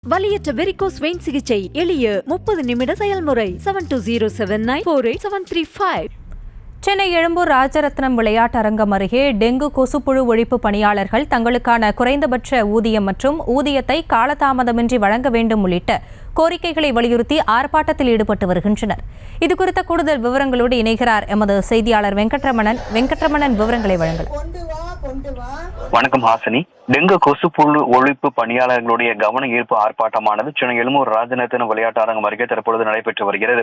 வலியற்ற varicose vein சிகிச்சை எளிய 30 நிமிட செயல்முறை 7209487335. சென்னை எழும்பூர் ராஜரத்னம் விளையாட்டரங்கம் அருகே டெங்கு கொசுப்புழு ஒழிப்பு பணியாளர்கள் தங்களுக்கான குறைந்தபட்ச ஊதியம் மற்றும் ஊதியத்தை காலதாமதமின்றி வழங்க வேண்டும் உள்ளிட்ட கோரிக்கைகளை வலியுறுத்தி ஆர்ப்பாட்டத்தில் ஈடுபட்டு வருகின்றனர். இதுகுறித்த கூடுதல் விவரங்களோடு இணைகிறார் எமது செய்தியாளர் வெங்கட்ரமணன். விவரங்களை வழங்கலாம். வணக்கம் ஹாசினி. டெங்கு கொசுப்புழு ஒழிப்பு பணியாளர்களுடைய கவன ஈர்ப்பு ஆர்ப்பாட்டமானது சென்னை எழும்பூர் ராஜரத்னம் விளையாட்டரங்கம் அருகே தற்பொழுது நடைபெற்று வருகிறது.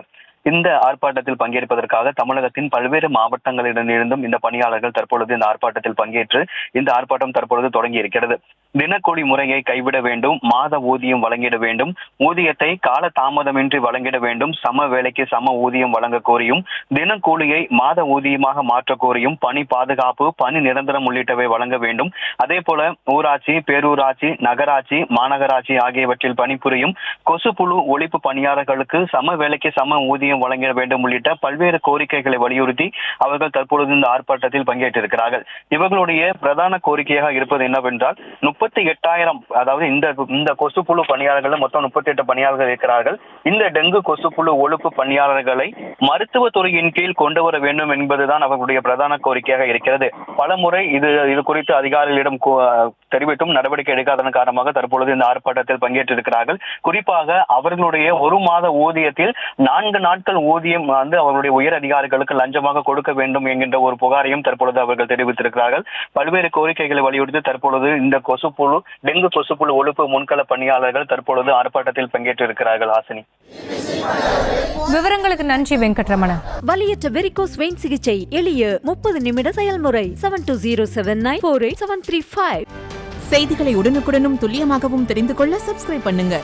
இந்த ஆர்ப்பாட்டத்தில் பங்கேற்பதற்காக தமிழகத்தின் பல்வேறு மாவட்டங்களிடமிருந்தும் இந்த பணியாளர்கள் தற்பொழுது இந்த ஆர்ப்பாட்டத்தில் பங்கேற்று இந்த ஆர்ப்பாட்டம் தற்பொழுது தொடங்கி இருக்கிறது. தினக்கூலி முறையை கைவிட வேண்டும், மாத ஊதியம் வழங்கிட வேண்டும், ஊதியத்தை கால தாமதமின்றி வழங்கிட வேண்டும், சம வேலைக்கு சம ஊதியம் வழங்க கோரியும், தினக்கூலியை மாத ஊதியமாக மாற்ற கோரியும், பணி பாதுகாப்பு, பணி நிரந்தரம் உள்ளிட்டவை வழங்க வேண்டும். அதே போல ஊராட்சி, பேரூராட்சி, நகராட்சி, மாநகராட்சி ஆகியவற்றில் பணிபுரியும் கொசுப்புழு ஒழிப்பு பணியாளர்களுக்கு சம வேலைக்கு சம ஊதியம் வழங்கிட வேண்டும் உள்ளிட்ட பல்வேறு கோரிக்கைகளை வலியுறுத்தி அவர்கள் தற்பொழுது இந்த ஆர்ப்பாட்டத்தில் பங்கேற்றிருக்கிறார்கள். இவர்களுடைய பிரதான கோரிக்கையாக இருப்பது என்னவென்றால் 38,000, அதாவது இந்த கொசுப்புழு பணியாளர்கள் மொத்தம் 38 பணியாளர்கள் இருக்கிறார்கள். இந்த டெங்கு கொசுப்புழு ஒழிப்பு பணியாளர்களை மருத்துவத்துறையின் கீழ் கொண்டு வர வேண்டும் என்பதுதான் அவர்களுடைய பிரதான கோரிக்கையாக இருக்கிறது. பலமுறை இது குறித்து அதிகாரிகளிடம் தெரிவித்தும் நடவடிக்கை எடுக்காததன் காரணமாக தற்பொழுது இந்த ஆர்ப்பாட்டத்தில் பங்கேற்றிருக்கிறார்கள். குறிப்பாக அவர்களுடைய ஒரு மாத ஊதியத்தில் 4 நாட்கள் ஊதியம் அவர்களுடைய உயர் அதிகாரிகளுக்கு லஞ்சமாக கொடுக்க வேண்டும் என்கின்ற ஒரு புகாரையும் தற்பொழுது அவர்கள் தெரிவித்திருக்கிறார்கள். பல்வேறு கோரிக்கைகளை வலியுறுத்தி தற்பொழுது இந்த டெங்கு கொசுப்புழு ஒழிப்பு முன்கள பணியாளர்கள் தற்பொழுது ஆர்ப்பாட்டத்தில் பங்கேற்றிருக்கிறார்கள். ஆசினி, விவரங்களுக்கு நன்றி வெங்கட்ரமணன். வலியற்ற வெரிகோஸ் வெயின் சிகிச்சை எளிய 30 நிமிட செயல்முறை 7209487335. செய்திகளை உடனுக்குடனும் துல்லியமாகவும் தெரிந்து கொள்ள சப்ஸ்கிரைப் பண்ணுங்க.